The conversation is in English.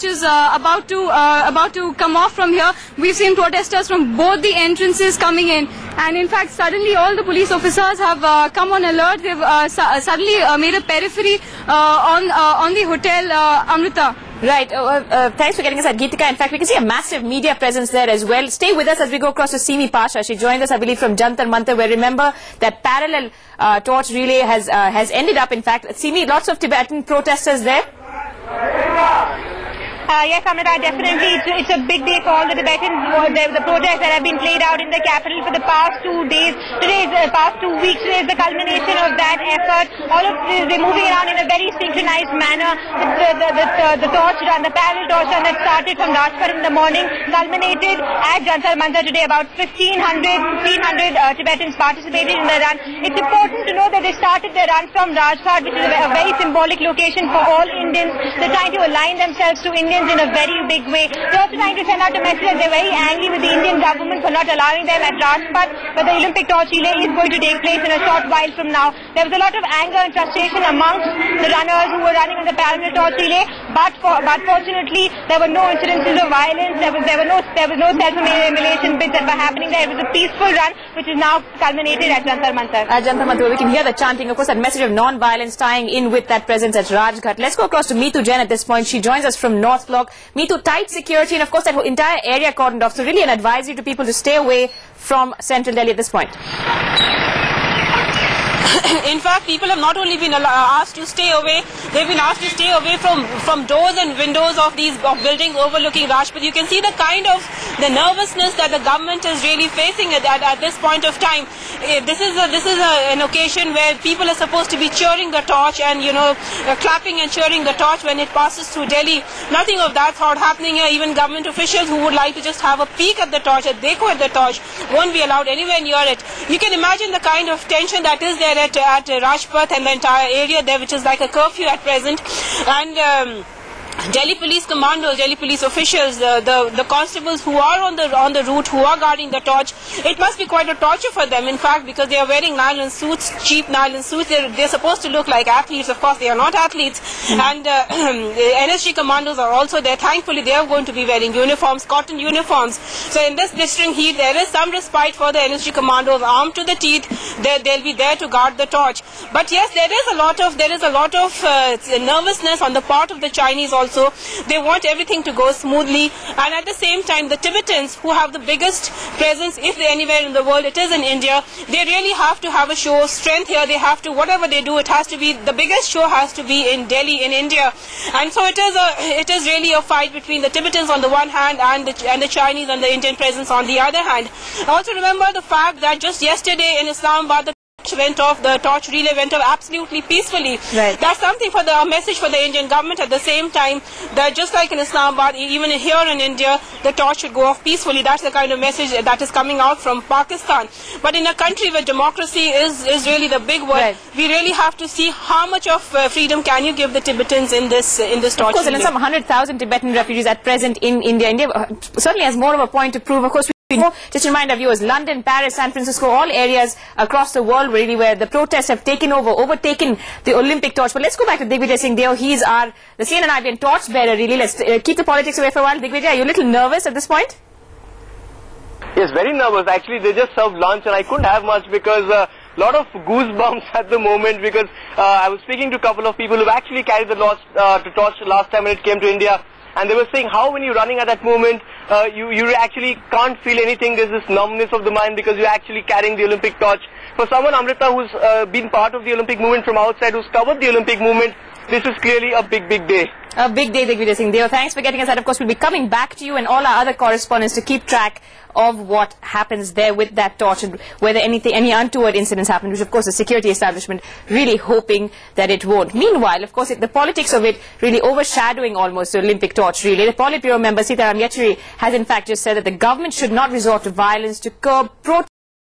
torch is about to come off from here. We've seen protesters from both the entrances coming in, and in fact suddenly all the police officers have come on alert. They've suddenly made a periphery on the hotel Amrita. Right. Thanks for getting us at Geetika. In fact, we can see a massive media presence there as well. Stay with us as we go across to Simi Pasha. She joined us, I believe, from Jantar Mantar, where remember that parallel torch relay has ended up. In fact, Simi, lots of Tibetan protesters there. Yes, Amrita, definitely it's a big day for all the Tibetans. The protests that have been played out in the capital for the past 2 days. Past 2 weeks, today is the culmination of that effort. All of this, they're moving around in a very synchronized manner. The torch run, the parallel torch run that started from Rajpath in the morning, culminated at Jantar Mantar today. About 1,500 Tibetans participated in the run. It's important to know that they started the run from Rajpath, which is a very symbolic location for all Indians. They're trying to align themselves to Indians in a very big way. They're also trying to send out a message that they're very angry with the Indian government for not allowing them at Rajpath, but the Olympic torch relay is going to take place in a short while from now. There was a lot of anger and frustration amongst the runners who were running on the parallel torch relay, but fortunately there were no incidences of violence. There was no self-immolation bids that were happening there. It was a peaceful run which is now culminated at Jantar Mantar. At Jantar Mantar, we can hear the chanting, of course, that message of non-violence tying in with that presence at Rajghat. Let's go across to Meetu Jain at this point. She joins us from North Block. Meetu, tight security and of course that entire area cordoned off. So really an advisory to people to stay away from central Delhi at this point. In fact, people have not only been asked to stay away, they've been asked to stay away from doors and windows of these buildings overlooking Rajpath. You can see the kind of the nervousness that the government is really facing at this point of time. This is an occasion where people are supposed to be cheering the torch and clapping and cheering the torch when it passes through Delhi. Nothing of that sort happening here. Even government officials who would like to just have a peek at the torch, a deco at the torch, won't be allowed anywhere near it. You can imagine the kind of tension that is there at Rajpath and the entire area there, which is like a curfew at present. And Delhi police commandos, Delhi police officials, the constables who are on the route, who are guarding the torch, it must be quite a torture for them, in fact, because they are wearing nylon suits, cheap nylon suits. They're supposed to look like athletes. Of course, they are not athletes. And NSG commandos are also there. Thankfully, they are going to be wearing uniforms, cotton uniforms. So in this blistering heat, there is some respite for the NSG commandos armed to the teeth. They'll be there to guard the torch. But yes, there is a lot of nervousness on the part of the Chinese also. They want everything to go smoothly, and at the same time the Tibetans, who have the biggest presence if they're anywhere in the world, it is in India. They really have to have a show of strength here. They have to, whatever they do, it has to be, the biggest show has to be in Delhi, in India. And so it is really a fight between the Tibetans on the one hand and the Chinese and the Indian presence on the other hand. Also remember the fact that just yesterday in Islamabad the torch relay went off absolutely peacefully. Right. That's something for a message for the Indian government. At the same time, that just like in Islamabad, even here in India, the torch should go off peacefully. That's the kind of message that is coming out from Pakistan. But in a country where democracy is really the big word, right, we really have to see how much of freedom can you give the Tibetans in this torch. Of course, and some 100,000 Tibetan refugees at present in India. India certainly has more of a point to prove. Of course, just to remind our viewers, London, Paris, San Francisco, all areas across the world really where the protests have overtaken the Olympic torch. But let's go back to Digvijay Singh Deo. He's the CNN-IBN torch bearer really. Let's keep the politics away for a while. Digvijay, are you a little nervous at this point? Yes, very nervous. Actually, they just served lunch and I couldn't have much because a lot of goosebumps at the moment, because I was speaking to a couple of people who actually carried the torch last time when it came to India. And they were saying how when you're running at that moment, you actually can't feel anything. There's this numbness of the mind because you're actually carrying the Olympic torch. For someone, Amrita, who's been part of the Olympic movement from outside, who's covered the Olympic movement, this is clearly a big, big day. A big day, Digvijay Singh Deo. Thanks for getting us that. Of course, we'll be coming back to you and all our other correspondents to keep track of what happens there with that torch and whether any untoward incidents happen, which of course the security establishment really hoping that it won't. Meanwhile, of course, the politics of it really overshadowing almost the Olympic torch really. The Politburo member Sitaram Yechuri has in fact just said that the government should not resort to violence to curb protest.